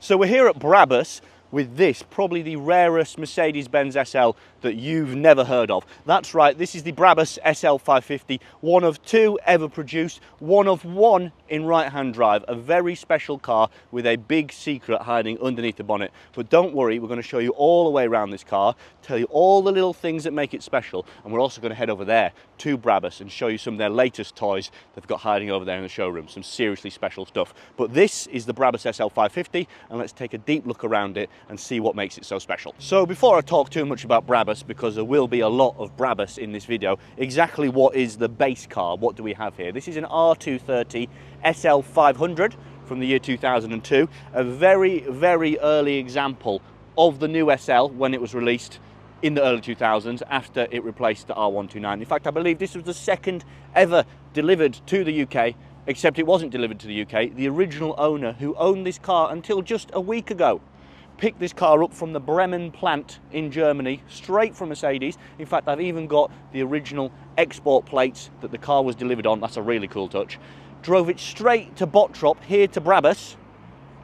So we're here at Brabus with this, probably the rarest Mercedes-Benz SL that you've never heard of. That's right, this is the Brabus SL550, one of two ever produced, one of one in right-hand drive, a very special car with a big secret hiding underneath the bonnet. But don't worry, we're going to show you all the way around this car, tell you all the little things that make it special, and we're also going to head over there to Brabus and show you some of their latest toys they've got hiding over there in the showroom, some seriously special stuff. But this is the Brabus SL550, and let's take a deep look around it and see what makes it so special. So before I talk too much about Brabus, because there will be a lot of Brabus in this video, exactly what is the base car? What do we have here? This is an R230 SL500 from the year 2002, a very, very early example of the new SL when it was released in the early 2000s after it replaced the R129. In fact, I believe this was the second ever delivered to the UK, except it wasn't delivered to the UK. The original owner, who owned this car until just a week ago, picked this car up from the Bremen plant in Germany, straight from Mercedes. In fact, I've even got the original export plates that the car was delivered on. That's a really cool touch. Drove it straight to Bottrop, here to Brabus,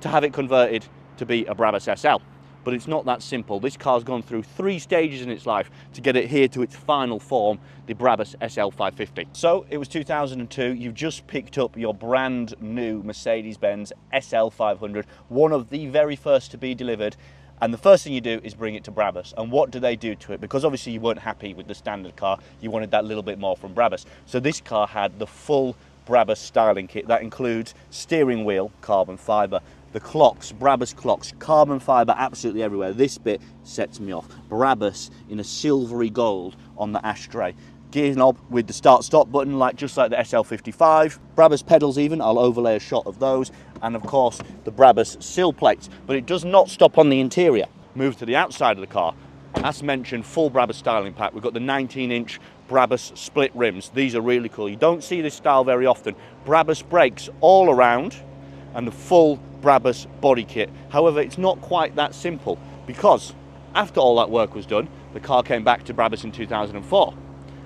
to have it converted to be a Brabus SL. But it's not that simple. This car's gone through 3 stages in its life to get it here to its final form, the Brabus SL550. So it was 2002, you've just picked up your brand new Mercedes-Benz SL500, one of the very first to be delivered. And the first thing you do is bring it to Brabus. And what do they do to it? Because obviously you weren't happy with the standard car, you wanted that little bit more from Brabus. So this car had the full Brabus styling kit. That includes steering wheel, carbon fibre, the clocks, Brabus clocks, carbon fibre absolutely everywhere. This bit sets me off. Brabus in a silvery gold on the ashtray. Gear knob with the start-stop button, just like the SL55. Brabus pedals even, I'll overlay a shot of those. And of course, the Brabus sill plates. But it does not stop on the interior. Move to the outside of the car. As mentioned, full Brabus styling pack. We've got the 19-inch Brabus split rims. These are really cool. You don't see this style very often. Brabus brakes all around, and the full Brabus body kit. However, it's not quite that simple, because after all that work was done, the car came back to Brabus in 2004,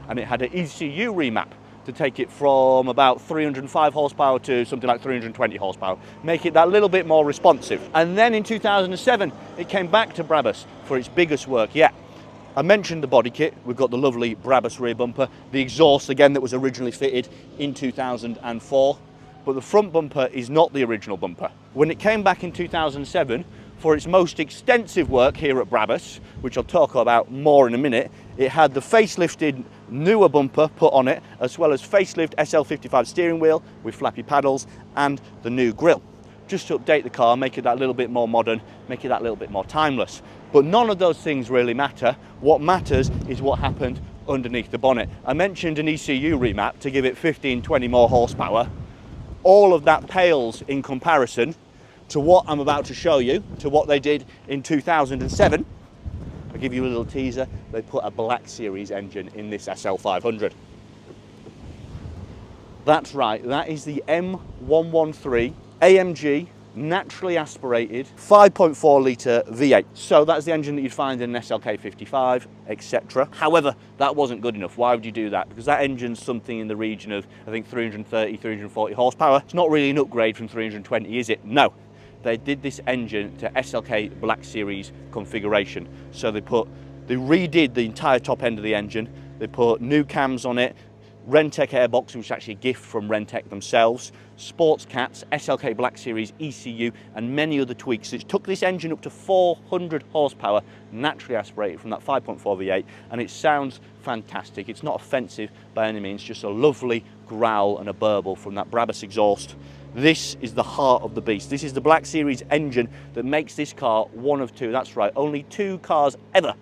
and it had an ECU remap to take it from about 305 horsepower to something like 320 horsepower, make it that little bit more responsive. And then in 2007, it came back to Brabus for its biggest work yet. I mentioned the body kit. We've got the lovely Brabus rear bumper, the exhaust again that was originally fitted in 2004. But the front bumper is not the original bumper. When it came back in 2007 for its most extensive work here at Brabus, which I'll talk about more in a minute, it had the facelifted newer bumper put on it, as well as facelift SL55 steering wheel with flappy paddles and the new grille, just to update the car, make it that little bit more modern, make it that little bit more timeless. But none of those things really matter. What matters is what happened underneath the bonnet. I mentioned an ECU remap to give it 15-20 more horsepower. All of that pales in comparison to what I'm about to show you, to what they did in 2007. I'll give you a little teaser. They put a Black Series engine in this SL500. That's right, that is the M113 AMG naturally aspirated 5.4 litre V8. So that's the engine that you'd find in an SLK55, etc. However, that wasn't good enough. Why would you do that? Because that engine's something in the region of, I think, 330, 340 horsepower. It's not really an upgrade from 320, is it? No. They did this engine to SLK Black Series configuration. So they redid the entire top end of the engine. They put new cams on it, Renntech airbox, which is actually a gift from Renntech themselves, sports cats, SLK Black Series ECU, and many other tweaks. It took this engine up to 400 horsepower, naturally aspirated from that 5.4 V8, and it sounds fantastic. It's not offensive by any means, just a lovely growl and a burble from that Brabus exhaust. This is the heart of the beast. This is the Black Series engine that makes this car one of two. That's right, only 2 cars ever,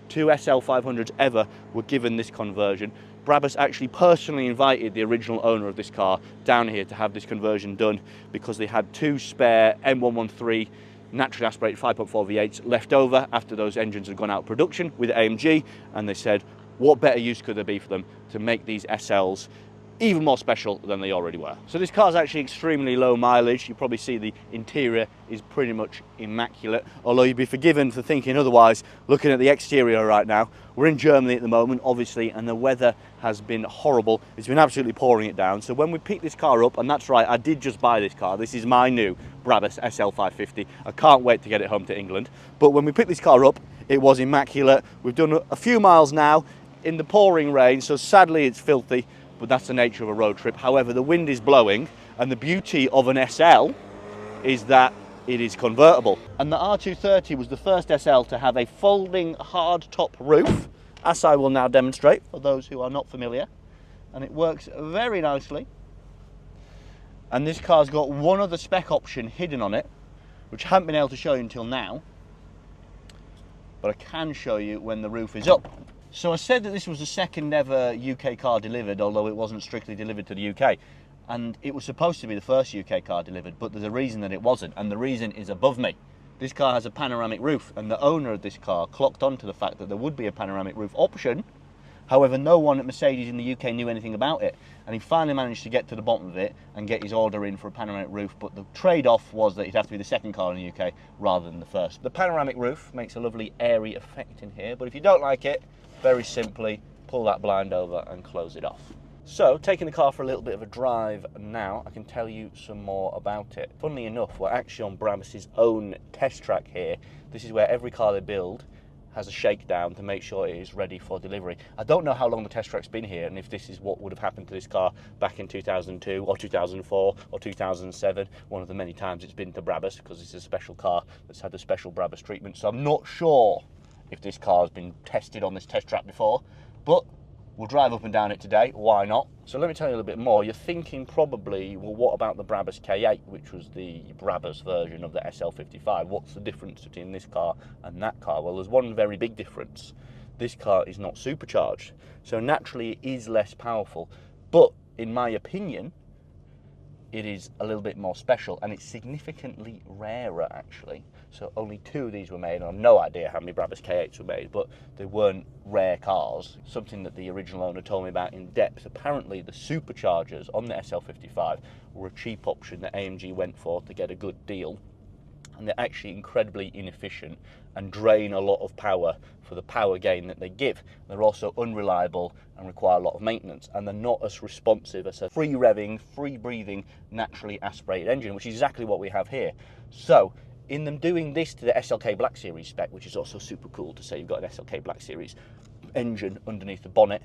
2 SL500s ever, were given this conversion. Brabus actually personally invited the original owner of this car down here to have this conversion done, because they had 2 spare M113 naturally aspirated 5.4 V8s left over after those engines had gone out of production with AMG, and they said, what better use could there be for them to make these SLs even more special than they already were. So this car's actually extremely low mileage. You probably see the interior is pretty much immaculate, although you'd be forgiven for thinking otherwise looking at the exterior right now. We're in Germany at the moment, obviously, and the weather has been horrible. It's been absolutely pouring it down. So when we picked this car up, and that's right, I did just buy this car. This is my new Brabus SL550. I can't wait to get it home to England. But when we picked this car up, it was immaculate. We've done a few miles now in the pouring rain, so sadly it's filthy, but that's the nature of a road trip. However, the wind is blowing, and the beauty of an SL is that it is convertible. And the R230 was the first SL to have a folding hard top roof, as I will now demonstrate for those who are not familiar. And it works very nicely. And this car's got one other spec option hidden on it, which I haven't been able to show you until now, but I can show you when the roof is up. So I said that this was the second ever UK car delivered, although it wasn't strictly delivered to the UK. And it was supposed to be the first UK car delivered, but there's a reason that it wasn't, and the reason is above me. This car has a panoramic roof, and the owner of this car clocked onto the fact that there would be a panoramic roof option. However, no one at Mercedes in the UK knew anything about it, and he finally managed to get to the bottom of it and get his order in for a panoramic roof, but the trade-off was that it'd have to be the second car in the UK rather than the first. The panoramic roof makes a lovely airy effect in here, but if you don't like it, very simply pull that blind over and close it off. So, taking the car for a little bit of a drive now, I can tell you some more about it. Funnily enough, we're actually on Brabus's own test track here. This is where every car they build has a shakedown to make sure it is ready for delivery. I don't know how long the test track's been here and if this is what would have happened to this car back in 2002 or 2004 or 2007, one of the many times it's been to Brabus, because it's a special car that's had the special Brabus treatment. So I'm not sure if this car has been tested on this test track before, but we'll drive up and down it today, why not? So let me tell you a little bit more. You're thinking probably, well, what about the Brabus K8, which was the Brabus version of the SL55? What's the difference between this car and that car? Well, there's one very big difference. This car is not supercharged, so naturally it is less powerful, but in my opinion, it is a little bit more special, and it's significantly rarer actually. So only 2 of these were made, and I've no idea how many Brabus K8s were made, but they weren't rare cars. Something that the original owner told me about in depth. Apparently the superchargers on the SL55 were a cheap option that AMG went for to get a good deal, and they're actually incredibly inefficient and drain a lot of power for the power gain that they give. They're also unreliable and require a lot of maintenance, and they're not as responsive as a free revving, free breathing, naturally aspirated engine, which is exactly what we have here. So in them doing this to the SLK Black Series spec, which is also super cool to say you've got an SLK Black Series engine underneath the bonnet,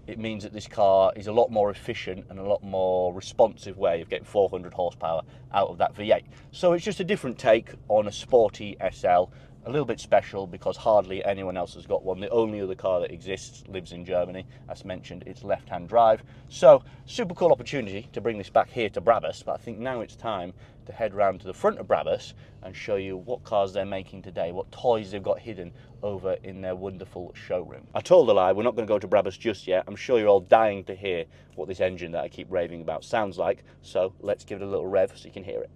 it means that this car is a lot more efficient and a lot more responsive way of getting 400 horsepower out of that V8. So it's just a different take on a sporty SL, a little bit special because hardly anyone else has got one. The only other car that exists lives in Germany. As mentioned, it's left-hand drive. So super cool opportunity to bring this back here to Brabus, but I think now it's time to head round to the front of Brabus and show you what cars they're making today, what toys they've got hidden over in their wonderful showroom. I told a lie, we're not going to go to Brabus just yet. I'm sure you're all dying to hear what this engine that I keep raving about sounds like, so let's give it a little rev so you can hear it.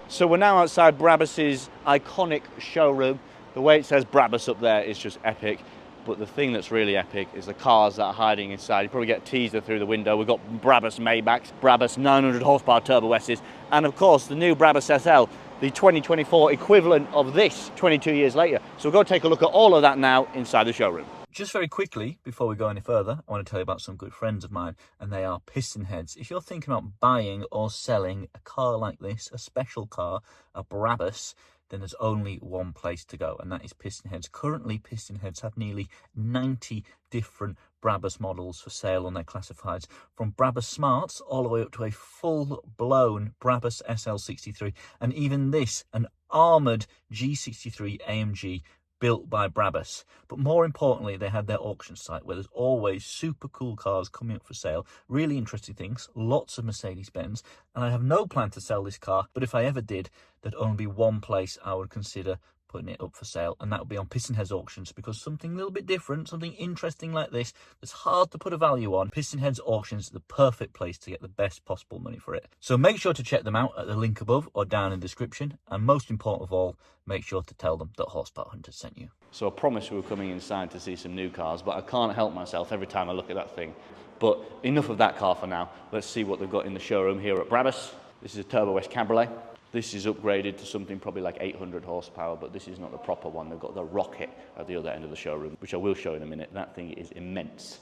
So we're now outside Brabus's iconic showroom. The way it says Brabus up there is just epic, but the thing that's really epic is the cars that are hiding inside. You probably get a teaser through the window. We've got Brabus Maybachs, Brabus 900 horsepower turbo S's, and of course the new Brabus SL, the 2024 equivalent of this 22 years later. So we'll go take a look at all of that now inside the showroom. Just very quickly, before we go any further, I want to tell you about some good friends of mine, and they are Pistonheads. If you're thinking about buying or selling a car like this, a special car, a Brabus, then there's only one place to go, and that is Pistonheads. Currently, Pistonheads have nearly 90 different Brabus models for sale on their classifieds, from Brabus Smarts all the way up to a full-blown Brabus SL63, and even this, an armoured G63 AMG built by Brabus. But more importantly, they had their auction site where there's always super cool cars coming up for sale, really interesting things, lots of Mercedes-Benz, and I have no plan to sell this car, but if I ever did, there'd only be one place I would consider putting it up for sale, and that will be on Pistonheads auctions, because something a little bit different, something interesting like this that's hard to put a value on, Pistonheads auctions are the perfect place to get the best possible money for it. So make sure to check them out at the link above or down in the description, and most important of all, make sure to tell them that Horsepower Hunter sent you. So I promised we were coming inside to see some new cars, but I can't help myself every time I look at that thing. But enough of that car for now. Let's see what they've got in the showroom here at Brabus. This is a Turbo S Cabriolet. This is upgraded to something probably like 800 horsepower, but this is not the proper one. They've got the rocket at the other end of the showroom, which I will show in a minute. That thing is immense.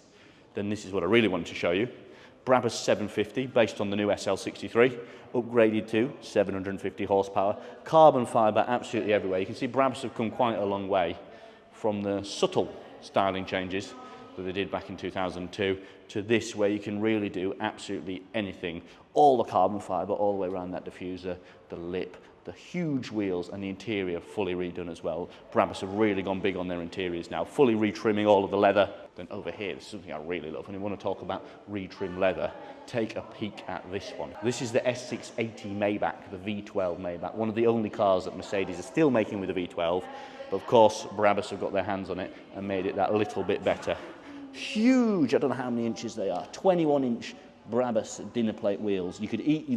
Then this is what I really wanted to show you. Brabus 750, based on the new SL63, upgraded to 750 horsepower. Carbon fibre absolutely everywhere. You can see Brabus have come quite a long way from the subtle styling changes that they did back in 2002 to this, where you can really do absolutely anything. All the carbon fibre all the way around that diffuser, the lip, the huge wheels, and the interior fully redone as well. Brabus have really gone big on their interiors now, fully retrimming all of the leather. Then over here, this is something I really love, and you want to talk about retrim leather, take a peek at this one. This is the S680 Maybach, the V12 Maybach, one of the only cars that Mercedes are still making with the V12, but of course Brabus have got their hands on it and made it that little bit better. Huge, I don't know how many inches they are, 21-inch Brabus dinner plate wheels. You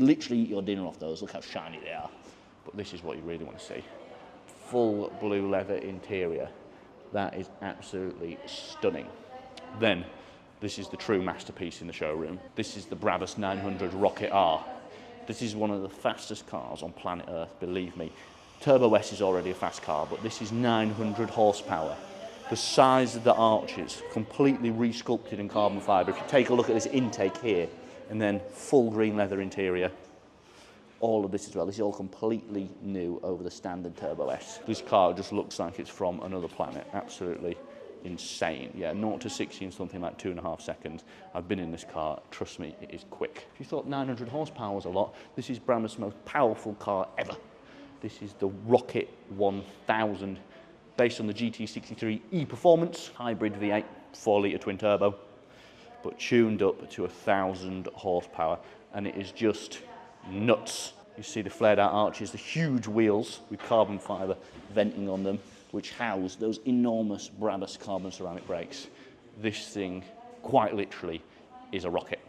literally eat your dinner off those. Look how shiny they are. But this is what you really want to see. Full blue leather interior. That is absolutely stunning. Then, this is the true masterpiece in the showroom. This is the Brabus 900 Rocket R. This is one of the fastest cars on planet Earth, believe me. Turbo S is already a fast car, but this is 900 horsepower. The size of the arches, completely re-sculpted in carbon fibre. If you take a look at this intake here, and then full green leather interior, all of this as well. This is all completely new over the standard Turbo S. This car just looks like it's from another planet. Absolutely insane. Yeah, 0 to 60 in something like 2.5 seconds. I've been in this car. Trust me, it is quick. If you thought 900 horsepower was a lot, this is Brabus' most powerful car ever. This is the Rocket 1000. Based on the GT63 E-Performance, hybrid V8, 4-litre twin turbo, but tuned up to 1,000 horsepower, and it is just nuts. You see the flared out arches, the huge wheels with carbon fibre venting on them, which house those enormous Brabus carbon ceramic brakes. This thing, quite literally, is a rocket.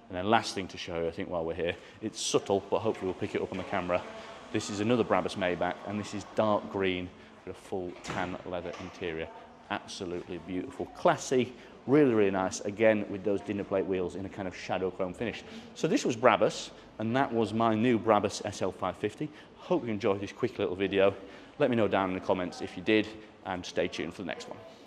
And then last thing to show you, I think, while we're here, it's subtle, but hopefully we'll pick it up on the camera. This is another Brabus Maybach, and this is dark green with a full tan leather interior. Absolutely beautiful, classy, really, really nice, again with those dinner plate wheels in a kind of shadow chrome finish. So this was Brabus, and that was my new Brabus SL550. Hope you enjoyed this quick little video. Let me know down in the comments if you did, and stay tuned for the next one.